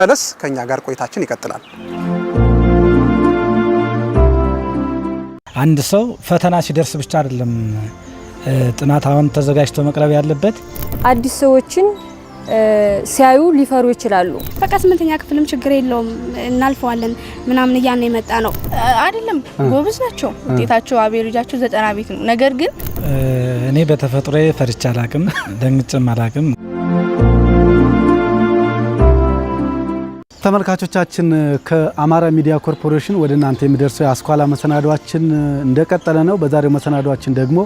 ተነስ ከኛ ጋር ቆይታችን ይቀጥላል። አንድ ሰው ፈተና ሲደርስ ብቻ አይደለም ጥናት አሁን ተዘጋጅቶ መቅረብ ያለበት። አዲስ ሰዎችን ሲያዩ ሊፈሩ ይችላሉ። በቃ 8ኛ ክፍልም ችግር የለውም እናልፈዋለን ምናምን እያነ የመጣ ነው አይደለም። ጎበዝ ናቸው፣ ውጤታቸው አቬሬጃቸው 90 ቤት ነው። ነገር ግን እኔ በተፈጥሮዬ ፈርቻ አላቅም፣ ደንግጬም አላቅም። ተመልካቾቻችን ከአማራ ሚዲያ ኮርፖሬሽን ወደ እናንተ የሚደርሰው የአስኳላ መሰናዷችን እንደቀጠለ ነው። በዛሬው መሰናዷችን ደግሞ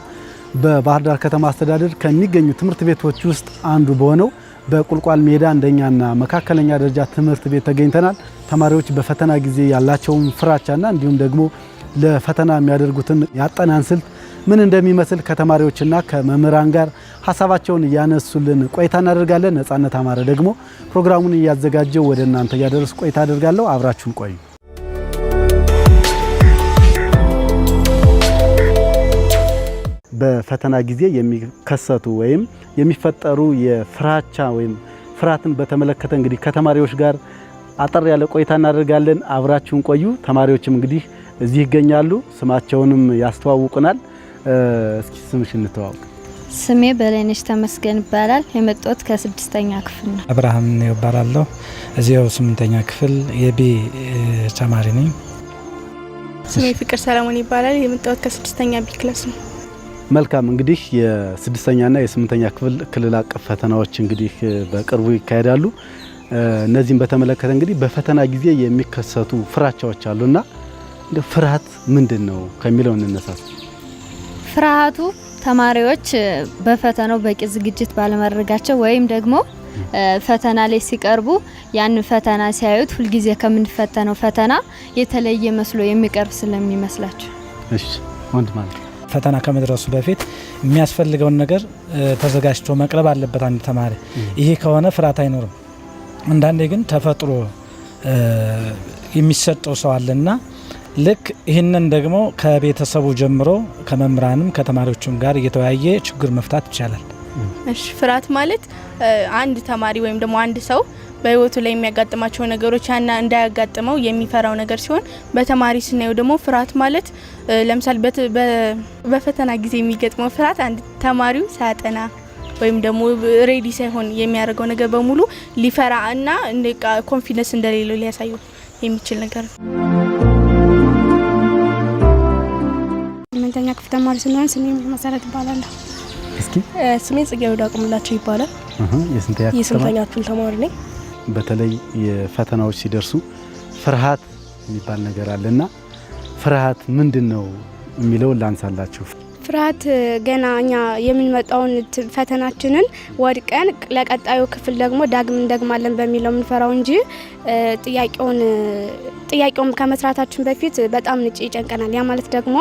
በባህር ዳር ከተማ አስተዳደር ከሚገኙ ትምህርት ቤቶች ውስጥ አንዱ በሆነው በቁልቋል ሜዳ አንደኛና መካከለኛ ደረጃ ትምህርት ቤት ተገኝተናል። ተማሪዎች በፈተና ጊዜ ያላቸውን ፍራቻና እንዲሁም ደግሞ ለፈተና የሚያደርጉትን ያጠናን ስልት ምን እንደሚመስል ከተማሪዎችና ከመምህራን ጋር ሀሳባቸውን እያነሱልን ቆይታ እናደርጋለን። ነጻነት አማረ ደግሞ ፕሮግራሙን እያዘጋጀው ወደ እናንተ እያደረስ ቆይታ አደርጋለሁ። አብራችሁን ቆዩ። በፈተና ጊዜ የሚከሰቱ ወይም የሚፈጠሩ የፍራቻ ወይም ፍርሃትን በተመለከተ እንግዲህ ከተማሪዎች ጋር አጠር ያለ ቆይታ እናደርጋለን። አብራችሁን ቆዩ። ተማሪዎችም እንግዲህ እዚህ ይገኛሉ፣ ስማቸውንም ያስተዋውቁናል። እስኪ ስምሽ እንተዋወቅ። ስሜ በላይነሽ ተመስገን ይባላል። የመጣሁት ከ6ኛ ክፍል ነው። አብርሃም ነው ይባላለሁ። እዚያው 8ኛ ክፍል የቢ ተማሪ ነኝ። ስሜ ፍቅር ሰለሞን ይባላል። የመጣሁት ከ6ኛ ቢ ክላስ ነው። መልካም እንግዲህ የ6ኛና የ8ኛ ክፍል ክልል አቀፍ ፈተናዎች እንግዲህ በቅርቡ ይካሄዳሉ። እነዚህን በተመለከተ እንግዲህ በፈተና ጊዜ የሚከሰቱ ፍራቻዎች አሉና ፍርሃት ምንድነው ከሚለው እንነሳ። ፍርሃቱ ተማሪዎች በፈተናው በቂ ዝግጅት ባለማድረጋቸው ወይም ደግሞ ፈተና ላይ ሲቀርቡ ያን ፈተና ሲያዩት ሁልጊዜ ከምንፈተነው ፈተና የተለየ መስሎ የሚቀርብ ስለሚመስላቸው። እሺ ወንድ ማለት ፈተና ከመድረሱ በፊት የሚያስፈልገውን ነገር ተዘጋጅቶ መቅረብ አለበት አንድ ተማሪ። ይሄ ከሆነ ፍርሃት አይኖርም። አንዳንዴ ግን ተፈጥሮ የሚሰጠው ሰው አለና ልክ ይህንን ደግሞ ከቤተሰቡ ጀምሮ ከመምህራንም ከተማሪዎችም ጋር እየተወያየ ችግር መፍታት ይቻላል። እሺ ፍርሃት ማለት አንድ ተማሪ ወይም ደግሞ አንድ ሰው በህይወቱ ላይ የሚያጋጥማቸው ነገሮች ያና እንዳያጋጥመው የሚፈራው ነገር ሲሆን በተማሪ ስናየው ደግሞ ፍርሃት ማለት ለምሳሌ በፈተና ጊዜ የሚገጥመው ፍርሃት አንድ ተማሪው ሳያጠና ወይም ደግሞ ሬዲ ሳይሆን የሚያደርገው ነገር በሙሉ ሊፈራ እና ኮንፊደንስ እንደሌለው ሊያሳየው የሚችል ነገር ነው። 8ኛ ክፍል ተማሪ ስንሆን ስሜ መሰረት ይባላል። እስኪ ስሜ ጽጌረዳ አቁምላቸው ይባላል። የስንተኛ ክፍል ተማሪ ነኝ። በተለይ የፈተናዎች ሲደርሱ ፍርሃት የሚባል ነገር አለና ፍርሃት ምንድነው የሚለው ላንሳላችሁ። ፍርሃት ገና እኛ የምንመጣውን ፈተናችንን ወድቀን ለቀጣዩ ክፍል ደግሞ ዳግም እንደግማለን በሚለው የምንፈራው እንጂ ጥያቄውን ከመስራታችን በፊት በጣም ንጭ ይጨንቀናል። ያ ማለት ደግሞ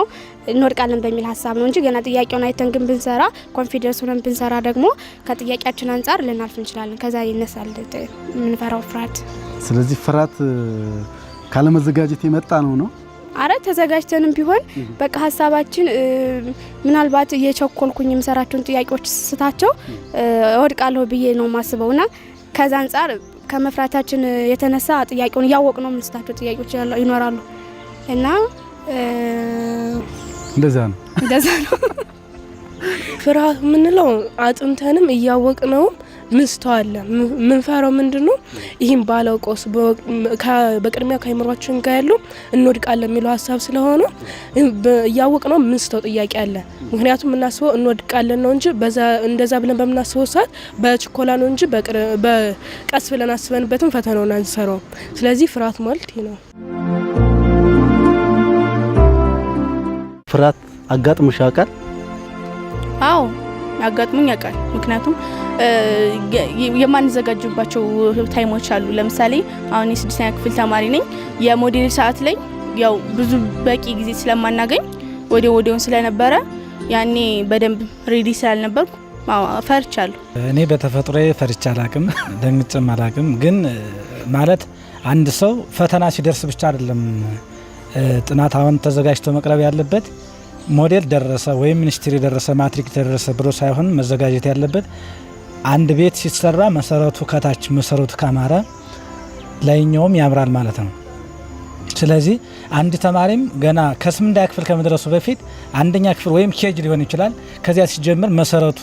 እንወድቃለን በሚል ሀሳብ ነው እንጂ ገና ጥያቄውን አይተን ግን ብንሰራ ኮንፊደንስ ሆነን ብንሰራ ደግሞ ከጥያቄያችን አንጻር ልናልፍ እንችላለን። ከዛ ይነሳል የምንፈራው ፍርሃት። ስለዚህ ፍርሃት ካለመዘጋጀት የመጣ ነው። አረ ተዘጋጅተንም ቢሆን በቃ ሀሳባችን ምናልባት እየቸኮልኩኝ የምሰራቸውን ጥያቄዎች ስታቸው እወድቃለሁ ብዬ ነው ማስበውና ከዛ አንጻር ከመፍራታችን የተነሳ ጥያቄውን ያወቅ ነው የምንስታቸው ጥያቄዎች ይኖራሉ እና እንደዛ ነው። ፍርሃት ምንለው አጥንተንም እያወቅ ነው ምስተዋለን። ምንፈራው ምንድነው? ይሄን ባላውቀውስ በቅድሚያ ከአይምሯችን ጋር ያለው እንወድቃለን የሚለው ሀሳብ ስለሆነ እያወቅ ነው ምንስተው ጥያቄ አለ። ምክንያቱም እናስበው እንወድቃለን ነው እንጂ እንደዛ ብለን በመናስበው ሰዓት በችኮላ ነው እንጂ በቀስ ብለን አስበንበትም ፈተናውን አንሰራው። ስለዚህ ፍርሃት ማለት ይሄ ነው። ፍርሃት አጋጥሞሽ ያውቃል? አዎ አጋጥሞኝ ያውቃል። ምክንያቱም የማንዘጋጅባቸው ታይሞች አሉ። ለምሳሌ አሁን የ6ኛ ክፍል ተማሪ ነኝ። የሞዴል ሰዓት ላይ ያው ብዙ በቂ ጊዜ ስለማናገኝ ወዲያውን ስለነበረ ያኔ በደንብ ሬዲ ስላልነበርኩ ፈርቻለሁ። እኔ በተፈጥሮዬ ፈርቻ አላቅም፣ ደንግጬም አላቅም። ግን ማለት አንድ ሰው ፈተና ሲደርስ ብቻ አይደለም ጥናት አሁን ተዘጋጅቶ መቅረብ ያለበት። ሞዴል ደረሰ ወይም ሚኒስትሪ ደረሰ ማትሪክ ደረሰ ብሎ ሳይሆን መዘጋጀት ያለበት አንድ ቤት ሲሰራ መሰረቱ ከታች መሰረቱ ካማረ ላይኛውም ያምራል ማለት ነው። ስለዚህ አንድ ተማሪም ገና ከ8ኛ ክፍል ከመድረሱ በፊት አንደኛ ክፍል ወይም ኬጅ ሊሆን ይችላል። ከዚያ ሲጀምር መሰረቱ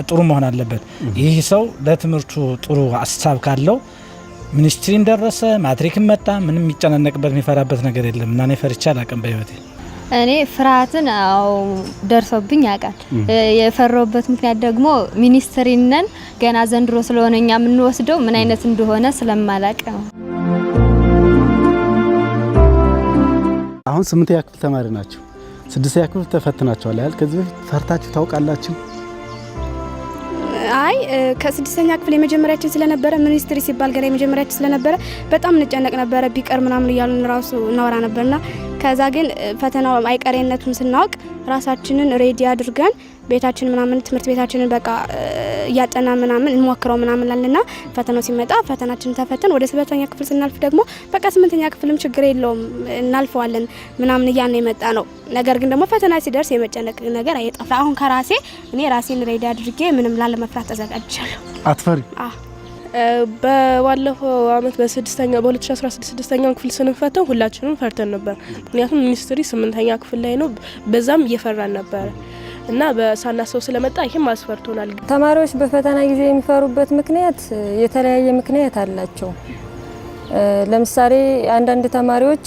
ጥሩ መሆን አለበት። ይህ ሰው ለትምህርቱ ጥሩ ሀሳብ ካለው ሚኒስትሪም ደረሰ ማትሪክም መጣ ምንም የሚጨናነቅበት የሚፈራበት ነገር የለም እና እኔ ፈርቻ አላውቅም በህይወቴ። እኔ ፍርሃትን ደርሶብኝ ያውቃል። የፈራሁበት ምክንያት ደግሞ ሚኒስትሪነን ገና ዘንድሮ ስለሆነ እኛ የምንወስደው ምን አይነት እንደሆነ ስለማላውቅ ነው። አሁን 8ኛ ክፍል ተማሪ ናቸው። 6ኛ ክፍል ተፈትናቸዋል አይደል? ከዚህ በፊት ፈርታችሁ ታውቃላችሁ? አይ ከ6ኛ ክፍል የመጀመሪያችን ስለነበረ ሚኒስትሪ ሲባል ገና የመጀመሪያችን ስለነበረ በጣም እንጨነቅ ነበረ። ቢቀር ምናምን እያሉን ራሱ እናወራ ነበርና ከዛ ግን ፈተናው አይቀሬነቱን ስናውቅ ራሳችንን ሬዲ አድርገን ቤታችን ምናምን ትምህርት ቤታችንን በቃ እያጠና ምናምን እንሞክረው ምናምን ላልና ፈተናው ሲመጣ ፈተናችንን ተፈተን ወደ 7ኛ ክፍል ስናልፍ ደግሞ በቃ 8ኛ ክፍልም ችግር የለውም እናልፈዋለን ምናምን እያነ የመጣ ነው። ነገር ግን ደግሞ ፈተና ሲደርስ የመጨነቅ ነገር አይጠፋ። አሁን ከራሴ እኔ ራሴን ሬዲ አድርጌ ምንም ላለመፍራት ተዘጋጅቻለሁ። አትፈሪ? በባለፈው አመት በ2016 6ኛው ክፍል ስንፈተን ሁላችንም ፈርተን ነበር። ምክንያቱም ሚኒስትሪ 8ኛ ክፍል ላይ ነው። በዛም እየፈራን ነበር እና በሳናሰው ስለመጣ ይሄም አስፈርቶናል። ተማሪዎች በፈተና ጊዜ የሚፈሩበት ምክንያት የተለያየ ምክንያት አላቸው። ለምሳሌ አንዳንድ ተማሪዎች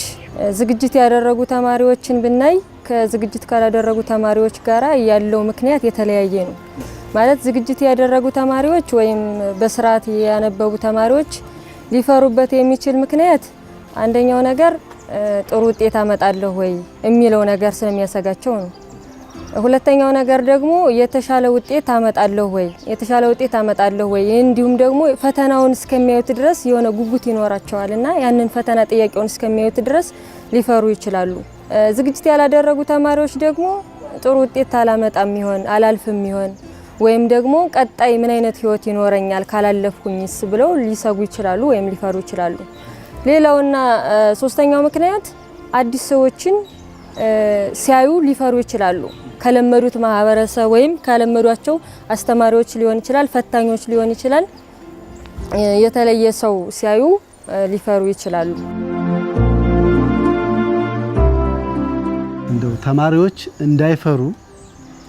ዝግጅት ያደረጉ ተማሪዎችን ብናይ ከዝግጅት ካላደረጉ ተማሪዎች ጋራ ያለው ምክንያት የተለያየ ነው። ማለት ዝግጅት ያደረጉ ተማሪዎች ወይም በስርዓት ያነበቡ ተማሪዎች ሊፈሩበት የሚችል ምክንያት አንደኛው ነገር ጥሩ ውጤት አመጣለሁ ወይ የሚለው ነገር ስለሚያሰጋቸው ነው። ሁለተኛው ነገር ደግሞ የተሻለ ውጤት አመጣለሁ ወይ እንዲሁም ደግሞ ፈተናውን እስከሚያዩት ድረስ የሆነ ጉጉት ይኖራቸዋልና ያንን ፈተና ጥያቄውን እስከሚያዩት ድረስ ሊፈሩ ይችላሉ። ዝግጅት ያላደረጉ ተማሪዎች ደግሞ ጥሩ ውጤት አላመጣም ይሆን አላልፍም ይሆን ወይም ደግሞ ቀጣይ ምን አይነት ህይወት ይኖረኛል ካላለፍኩኝስ ብለው ሊሰጉ ይችላሉ ወይም ሊፈሩ ይችላሉ። ሌላውና ሶስተኛው ምክንያት አዲስ ሰዎችን ሲያዩ ሊፈሩ ይችላሉ። ከለመዱት ማህበረሰብ ወይም ካለመዷቸው አስተማሪዎች ሊሆን ይችላል፣ ፈታኞች ሊሆን ይችላል። የተለየ ሰው ሲያዩ ሊፈሩ ይችላሉ። እንደው ተማሪዎች እንዳይፈሩ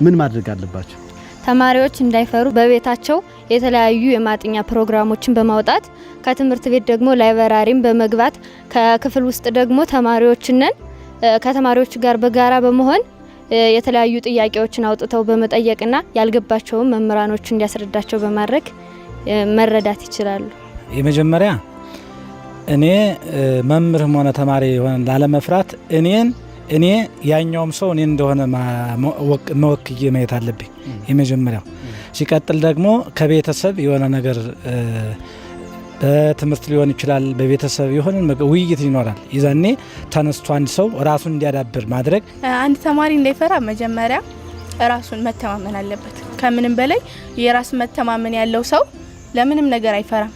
ምን ማድረግ አለባቸው? ተማሪዎች እንዳይፈሩ በቤታቸው የተለያዩ የማጥኛ ፕሮግራሞችን በማውጣት ከትምህርት ቤት ደግሞ ላይብራሪም በመግባት ከክፍል ውስጥ ደግሞ ተማሪዎችንን ከተማሪዎች ጋር በጋራ በመሆን የተለያዩ ጥያቄዎችን አውጥተው በመጠየቅና ያልገባቸውን መምህራኖች እንዲያስረዳቸው በማድረግ መረዳት ይችላሉ። የመጀመሪያ እኔ መምህርም ሆነ ተማሪ ሆነ ላለመፍራት እኔ ያኛውም ሰው እኔ እንደሆነ መወክዬ ማየት አለብኝ የመጀመሪያው። ሲቀጥል ደግሞ ከቤተሰብ የሆነ ነገር በትምህርት ሊሆን ይችላል፣ በቤተሰብ የሆነ ውይይት ይኖራል። ይዛኔ ተነስቶ አንድ ሰው ራሱን እንዲያዳብር ማድረግ። አንድ ተማሪ እንዳይፈራ መጀመሪያ ራሱን መተማመን አለበት። ከምንም በላይ የራስ መተማመን ያለው ሰው ለምንም ነገር አይፈራም፣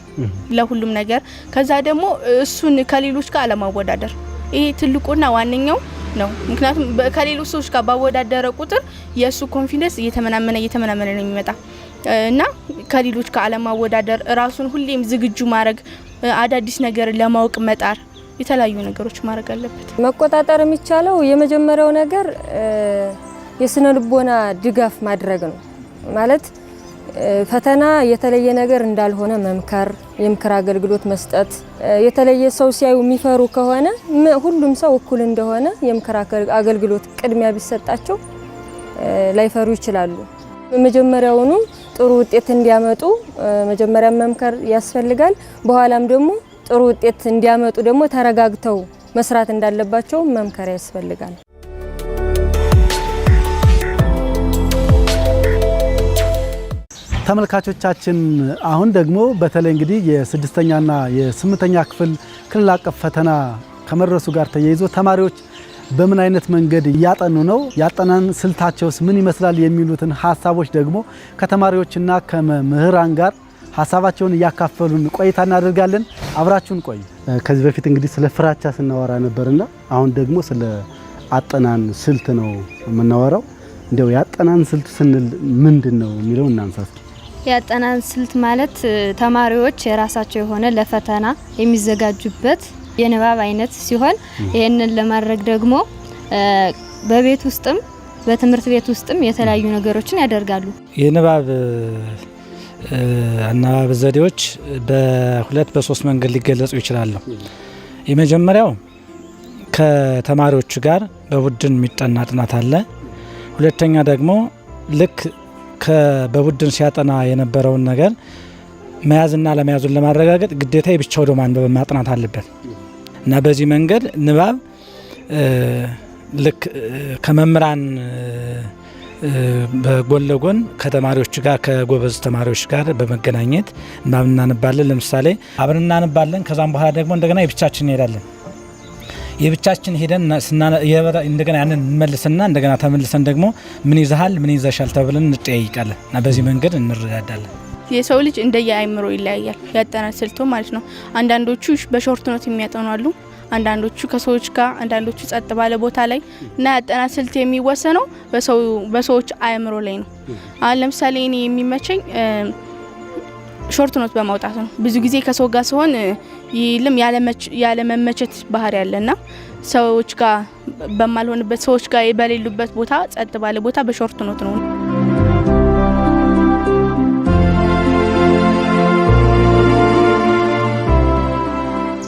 ለሁሉም ነገር። ከዛ ደግሞ እሱን ከሌሎች ጋር አለማወዳደር፣ ይሄ ትልቁና ዋነኛው ነው። ምክንያቱም ከሌሎች ሰዎች ጋር ባወዳደረ ቁጥር የእሱ ኮንፊደንስ እየተመናመነ ነው የሚመጣ እና ከሌሎች ጋር አለማወዳደር፣ ራሱን ሁሌም ዝግጁ ማድረግ፣ አዳዲስ ነገር ለማወቅ መጣር፣ የተለያዩ ነገሮች ማድረግ አለበት። መቆጣጠር የሚቻለው የመጀመሪያው ነገር የስነ ልቦና ድጋፍ ማድረግ ነው። ማለት ፈተና የተለየ ነገር እንዳልሆነ መምከር፣ የምክር አገልግሎት መስጠት። የተለየ ሰው ሲያዩ የሚፈሩ ከሆነ ሁሉም ሰው እኩል እንደሆነ የምክር አገልግሎት ቅድሚያ ቢሰጣቸው ላይፈሩ ይችላሉ። መጀመሪያውኑ ጥሩ ውጤት እንዲያመጡ መጀመሪያ መምከር ያስፈልጋል። በኋላም ደግሞ ጥሩ ውጤት እንዲያመጡ ደግሞ ተረጋግተው መስራት እንዳለባቸው መምከር ያስፈልጋል። ተመልካቾቻችን አሁን ደግሞ በተለይ እንግዲህ የ6ኛና የ8ኛ ክፍል ክልል አቀፍ ፈተና ከመድረሱ ጋር ተያይዞ ተማሪዎች በምን አይነት መንገድ እያጠኑ ነው፣ ያጠናን ስልታቸውስ ምን ይመስላል የሚሉትን ሀሳቦች ደግሞ ከተማሪዎችና ከመምህራን ጋር ሀሳባቸውን እያካፈሉን ቆይታ እናደርጋለን። አብራችሁን ቆዩ። ከዚህ በፊት እንግዲህ ስለ ፍራቻ ስናወራ ነበርና አሁን ደግሞ ስለ አጠናን ስልት ነው የምናወራው። እንደው ያጠናን ስልት ስንል ምንድን ነው የሚለው እናንሳስ። ያጠናን ስልት ማለት ተማሪዎች የራሳቸው የሆነ ለፈተና የሚዘጋጁበት የንባብ አይነት ሲሆን ይሄንን ለማድረግ ደግሞ በቤት ውስጥም በትምህርት ቤት ውስጥም የተለያዩ ነገሮችን ያደርጋሉ። የንባብ አናባብ ዘዴዎች በሁለት በሶስት መንገድ ሊገለጹ ይችላሉ። የመጀመሪያው ከተማሪዎች ጋር በቡድን የሚጠና ጥናት አለ። ሁለተኛ ደግሞ ልክ በቡድን ሲያጠና የነበረውን ነገር መያዝና ለመያዙን ለማረጋገጥ ግዴታ የብቻ ወደ ማንበብ ማጥናት አለበት እና በዚህ መንገድ ንባብ ልክ ከመምህራን በጎን ለጎን ከተማሪዎች ጋር ከጎበዝ ተማሪዎች ጋር በመገናኘት ንባብ እናነባለን። ለምሳሌ አብረን እናነባለን። ከዛም በኋላ ደግሞ እንደገና የብቻችን እንሄዳለን። የብቻችን ሄደን እንደገና ያንን እንመልስና እንደገና ተመልሰን ደግሞ ምን ይዘሃል ምን ይዘሻል ተብለን እንጠያይቃለን እና በዚህ መንገድ እንረዳዳለን። የሰው ልጅ እንደየአይምሮ ይለያያል ያጠናን ስልቱ ማለት ነው። አንዳንዶቹ በሾርት ኖት የሚያጠኑ አሉ፣ አንዳንዶቹ ከሰዎች ጋር፣ አንዳንዶቹ ጸጥ ባለ ቦታ ላይ እና ያጠናን ስልት የሚወሰነው በሰዎች አይምሮ ላይ ነው። አሁን ለምሳሌ እኔ የሚመቸኝ ሾርት ኖት በማውጣት ነው። ብዙ ጊዜ ከሰው ጋር ሲሆን ይልም ያለ መመቸት ባህሪ ያለና ሰዎች ጋር በማልሆንበት ሰዎች ጋር በሌሉበት ቦታ ጸጥ ባለ ቦታ በሾርት ኖት ነው።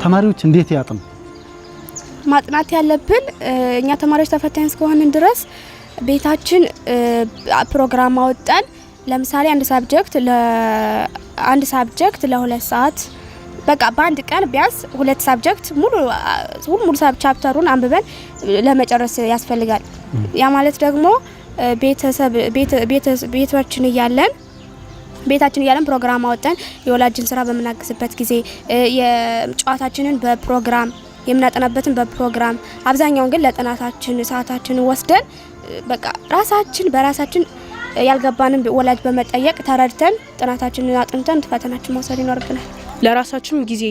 ተማሪዎች እንዴት ያጥኑ? ማጥናት ያለብን እኛ ተማሪዎች ተፈታኝ እስከሆንን ድረስ ቤታችን ፕሮግራም አወጣን። ለምሳሌ አንድ ሳብጀክት ለ2 ሰዓት በቃ በአንድ ቀን ቢያንስ 2 ሳብጀክት ሙሉ ቻፕተሩን አንብበን ለመጨረስ ያስፈልጋል። ያ ማለት ደግሞ ቤታችን እያለን ፕሮግራም አወጣን የወላጅን ስራ በመናገስበት ጊዜ የጨዋታችንን በፕሮግራም የምናጠናበትን በፕሮግራም አብዛኛውን ግን ለጥናታችን ሰዓታችንን ወስደን በቃ በራሳችን ያልገባንን ወላጅ በመጠየቅ ተረድተን ጥናታችንን አጥንተን ፈተናችን መውሰድ ይኖርብናል። ለራሳችን ጊዜ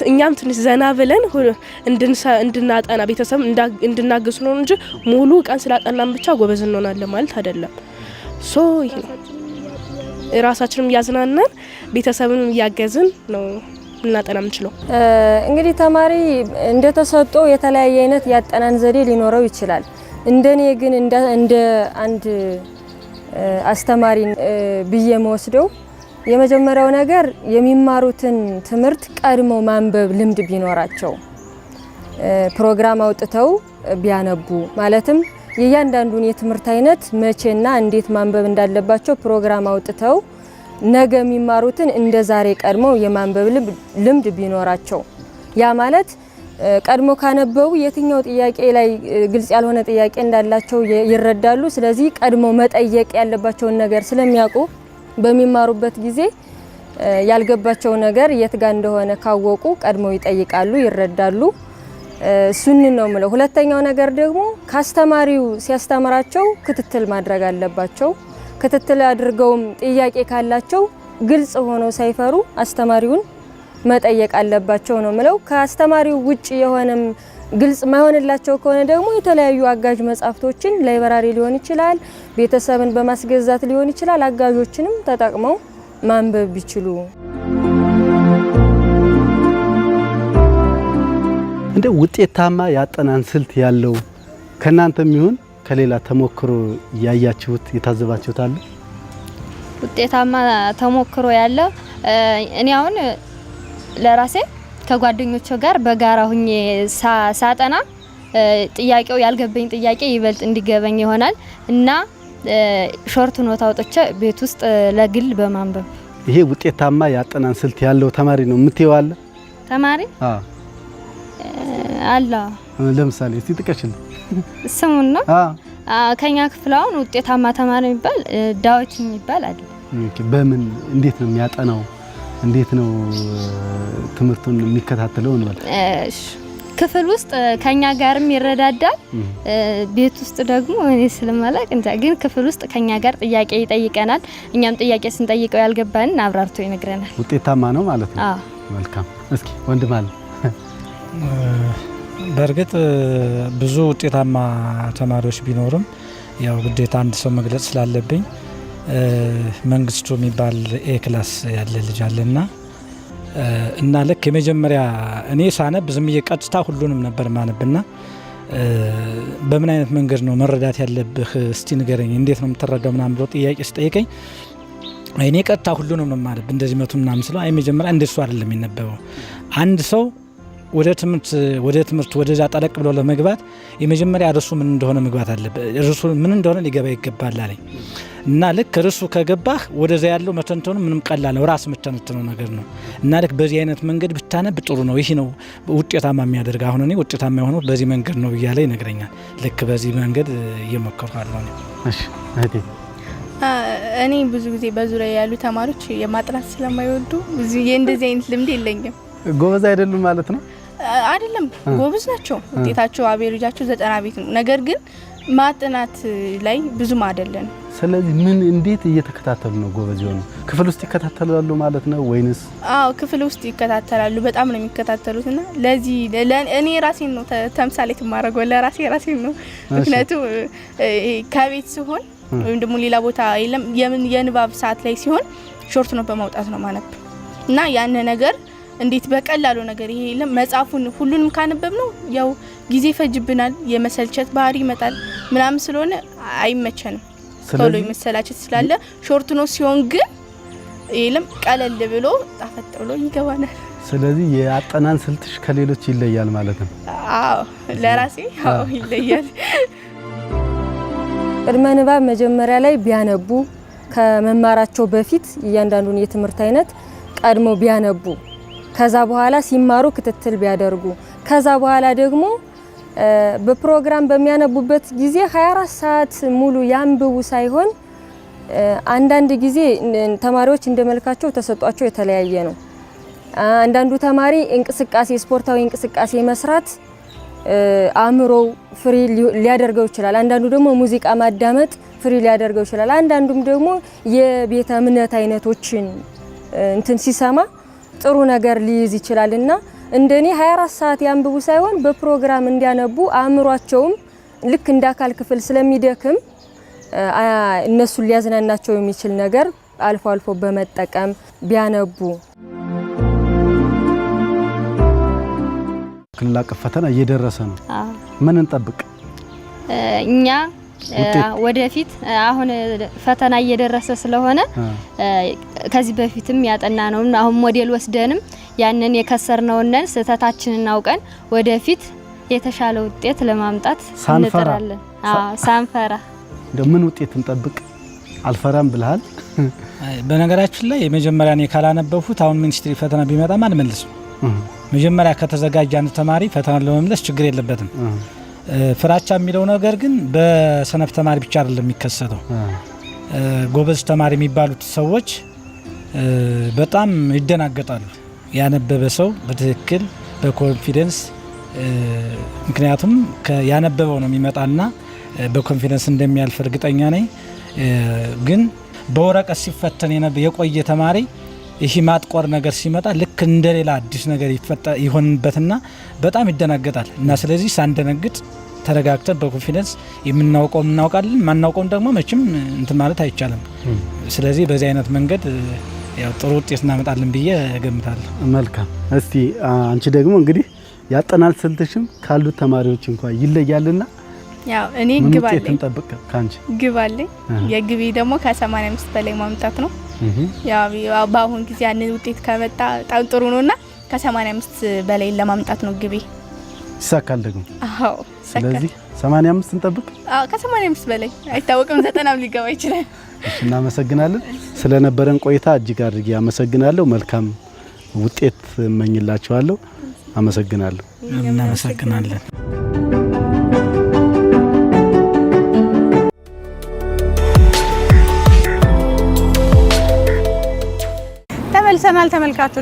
እኛም ትንሽ ዘና ብለን እንድናጠና ቤተሰብ እንድናገሱ ነው እንጂ ሙሉ ቀን ስላጠናን ብቻ ጎበዝ እንሆናለን ማለት አይደለም። ይሄ ራሳችንም እያዝናናን ቤተሰብንም እያገዝን ነው ልናጠና የምንችለው። እንግዲህ ተማሪ እንደተሰጠው የተለያየ አይነት ያጠናን ዘዴ ሊኖረው ይችላል። እንደኔ ግን እንደ አንድ አስተማሪ ብዬ መወስደው የመጀመሪያው ነገር የሚማሩትን ትምህርት ቀድሞ ማንበብ ልምድ ቢኖራቸው ፕሮግራም አውጥተው ቢያነቡ ማለትም የእያንዳንዱን የትምህርት አይነት መቼና እንዴት ማንበብ እንዳለባቸው ፕሮግራም አውጥተው ነገ የሚማሩትን እንደ ዛሬ ቀድሞ የማንበብ ልምድ ቢኖራቸው ያ ማለት ቀድሞ ካነበቡ የትኛው ጥያቄ ላይ ግልጽ ያልሆነ ጥያቄ እንዳላቸው ይረዳሉ። ስለዚህ ቀድሞ መጠየቅ ያለባቸውን ነገር ስለሚያውቁ በሚማሩበት ጊዜ ያልገባቸው ነገር የት ጋር እንደሆነ ካወቁ ቀድሞ ይጠይቃሉ፣ ይረዳሉ። እሱን ነው ማለት። ሁለተኛው ነገር ደግሞ ካስተማሪው ሲያስተምራቸው ክትትል ማድረግ አለባቸው። ክትትል አድርገውም ጥያቄ ካላቸው ግልጽ ሆነው ሳይፈሩ አስተማሪውን መጠየቅ አለባቸው ነው ማለት። ከአስተማሪው ውጪ የሆነም ግልጽ ማይሆንላቸው ከሆነ ደግሞ የተለያዩ አጋዥ መጻፍቶችን ላይብራሪ ሊሆን ይችላል፣ ቤተሰብን በማስገዛት ሊሆን ይችላል፣ አጋዦችንም ተጠቅመው ማንበብ ቢችሉ። እንደ ውጤታማ ያጠናን ስልት ያለው ከናንተም ይሁን ከሌላ ተሞክሮ ያያችሁት የታዘባችሁት አለ? ውጤታማ ተሞክሮ ያለው እኔ አሁን ለራሴ ከጓደኞቼ ጋር በጋራ ሁኜ ሳጠና ጥያቄው ያልገበኝ ጥያቄ ይበልጥ እንዲገበኝ ይሆናል እና ሾርት ኖት አውጥቼ ቤት ውስጥ ለግል በማንበብ ይሄ ውጤታማ ያጠናን ስልት ያለው ተማሪ ነው የምትይው አለ? ተማሪ አለ። ለምሳሌ እስቲ ጥቀሽልኝ ስሙን ነው። ከኛ ክፍል አሁን ውጤታማ ተማሪ የሚባል ዳዊት የሚባል አለ። በምን እንዴት ነው የሚያጠናው? እንዴት ነው ትምህርቱን የሚከታተለው ነው? ክፍል ውስጥ ከኛ ጋርም ይረዳዳል። ቤት ውስጥ ደግሞ እኔ ስለማላቅ እንጃ፣ ግን ክፍል ውስጥ ከኛ ጋር ጥያቄ ይጠይቀናል። እኛም ጥያቄ ስንጠይቀው ያልገባንን አብራርቶ ይነግረናል። ውጤታማ ነው ማለት ነው። መልካም። እስኪ ወንድም አለ። በእርግጥ ብዙ ውጤታማ ተማሪዎች ቢኖርም ያው ግዴታ አንድ ሰው መግለጽ ስላለብኝ መንግስቱ የሚባል ኤ ክላስ ያለ ልጅ አለና እና ልክ የመጀመሪያ እኔ ሳነብ ዝም እየቀጥታ ሁሉንም ነበር ማነብና በምን አይነት መንገድ ነው መረዳት ያለብህ እስቲ ንገረኝ እንዴት ነው የምትረዳው ምናምን ብሎ ጥያቄ ሲጠይቀኝ እኔ ቀጥታ ሁሉንም ነው ማነብ እንደዚህ መቶ ምናምን ስለው አይ መጀመሪያ እንደሱ አይደለም የሚነበበው አንድ ሰው ወደ ትምህርት ወደዛ ጠለቅ ብሎ ለመግባት የመጀመሪያ ርሱ ምን እንደሆነ መግባት አለበት ርሱ ምን እንደሆነ ሊገባ ይገባል አለኝ እና ልክ ርሱ ከገባህ ወደዛ ያለው መተንተኑ ምንም ቀላል ነው ራስ መተንተኑ ነገር ነው እና ልክ በዚህ አይነት መንገድ ብታነብ ጥሩ ነው ይሄ ነው ውጤታማ የሚያደርግ አሁን እኔ ውጤታማ የሆነው በዚህ መንገድ ነው እያለ ይነግረኛል ልክ በዚህ መንገድ እየሞከርኩ ነው እሺ እህቴ እኔ ብዙ ጊዜ በዙሪያ ያሉ ተማሪዎች የማጥናት ስለማይወዱ ብዙ እንደዚህ አይነት ልምድ የለኝም ጎበዝ አይደሉም ማለት ነው አይደለም ጎበዝ ናቸው ውጤታቸው አቬሬጃቸው 90 ቤት ነው ነገር ግን ማጥናት ላይ ብዙም አይደለም ስለዚህ ምን እንዴት እየተከታተሉ ነው ጎበዝ የሆኑ ክፍል ውስጥ ይከታተላሉ ማለት ነው ወይንስ አዎ ክፍል ውስጥ ይከታተላሉ በጣም ነው የሚከታተሉትና ለዚህ እኔ ራሴን ነው ተምሳሌት ማረገው ለራሴን ነው ምክንያቱም ከቤት ሲሆን ወይም ደግሞ ሌላ ቦታ የለም የንባብ ሰዓት ላይ ሲሆን ሾርት ነው በማውጣት ነው ማነብ እና ያን ነገር እንዴት በቀላሉ ነገር ይሄ መጻፉን ሁሉንም ካነበብ ነው ያው ጊዜ ፈጅብናል የመሰልቸት ባህሪ ይመጣል ምናምን ስለሆነ አይመቸንም ቶሎ ይመሰላቸት ስላለ ሾርት ነው ሲሆን ግን ይሄለም ቀለል ብሎ ጣፈጥ ብሎ ይገባናል ስለዚህ የአጠናን ስልትሽ ከሌሎች ይለያል ማለት ነው አዎ ለራሴ አዎ ይለያል ቅድመ ንባብ መጀመሪያ ላይ ቢያነቡ ከመማራቸው በፊት እያንዳንዱን የትምህርት አይነት ቀድሞ ቢያነቡ ከዛ በኋላ ሲማሩ ክትትል ቢያደርጉ ከዛ በኋላ ደግሞ በፕሮግራም በሚያነቡበት ጊዜ 24 ሰዓት ሙሉ ያንብቡ ሳይሆን አንዳንድ ጊዜ ተማሪዎች እንደመልካቸው ተሰጧቸው የተለያየ ነው አንዳንዱ ተማሪ እንቅስቃሴ ስፖርታዊ እንቅስቃሴ መስራት አእምሮ ፍሪ ሊያደርገው ይችላል አንዳንዱ ደግሞ ሙዚቃ ማዳመጥ ፍሪ ሊያደርገው ይችላል አንዳንዱም ደግሞ የቤተ እምነት አይነቶችን እንትን ሲሰማ ጥሩ ነገር ሊይዝ ይችላልና እንደኔ 24 ሰዓት ያንብቡ ሳይሆን በፕሮግራም እንዲያነቡ አእምሯቸውም ልክ እንደ አካል ክፍል ስለሚደክም እነሱ ሊያዝናናቸው የሚችል ነገር አልፎ አልፎ በመጠቀም ቢያነቡ ክልል አቀፍ ፈተና እየደረሰ ነው ምን እንጠብቅ እኛ ወደፊት አሁን ፈተና እየደረሰ ስለሆነ ከዚህ በፊትም ያጠና ነው አሁን ሞዴል ወስደንም ያንን የከሰርነውን ስህተታችንን አውቀን ወደፊት የተሻለ ውጤት ለማምጣት እንጥራለን ሳንፈራ እንደምን ውጤት እንጠብቅ አልፈራም ብለሃል በነገራችን ላይ የመጀመሪያ ነው ካላነበብኩት አሁን ሚኒስትሪ ፈተና ቢመጣ ማን መልስ መጀመሪያ ከተዘጋጀ አንድ ተማሪ ፈተና ለመመለስ ችግር የለበትም ፍራቻ የሚለው ነገር ግን በሰነፍ ተማሪ ብቻ አይደለም የሚከሰተው ጎበዝ ተማሪ የሚባሉት ሰዎች በጣም ይደናገጣሉ ያነበበ ሰው በትክክል በኮንፊደንስ ምክንያቱም ያነበበው ነው የሚመጣና በኮንፊደንስ እንደሚያልፍ እርግጠኛ ነኝ ግን በወረቀት ሲፈተን የቆየ ተማሪ ይሄ ማጥቆር ነገር ሲመጣ ልክ እንደሌላ አዲስ ነገር ይሆንበትና በጣም ይደናገጣል እና ስለዚህ ሳንደነግጥ ተረጋግተን በኮንፊደንስ የምናውቀው እናውቃለን ማናውቀው ደግሞ መቼም እንትን ማለት አይቻልም ስለዚህ በዚህ አይነት መንገድ ያው ጥሩ ውጤት እናመጣለን ብዬ እገምታለሁ መልካም እስቲ አንቺ ደግሞ እንግዲህ ያጠናል ስልትሽም ካሉት ተማሪዎች እንኳን ይለያልና ያው እኔ ግባለኝ እንጠብቅ ካንቺ ግባለኝ የግቢ ደግሞ ከ85 በላይ ማምጣት ነው ያው ባሁን ጊዜ ያንን ውጤት ከመጣ በጣም ጥሩ ነውና ከ85 በላይ ለማምጣት ነው ግቢ ይሳካል ደግሞ አዎ ስለዚህ 85 እንጠብቅ አዎ ከ85 በላይ አይታወቅም 90 ሊገባ ይችላል እናመሰግናለን ስለነበረን ቆይታ እጅግ አድርጌ አመሰግናለሁ መልካም ውጤት እመኝላችኋለሁ አመሰግናለሁ እናመሰግናለን ተመልሰናል ተመልካቾች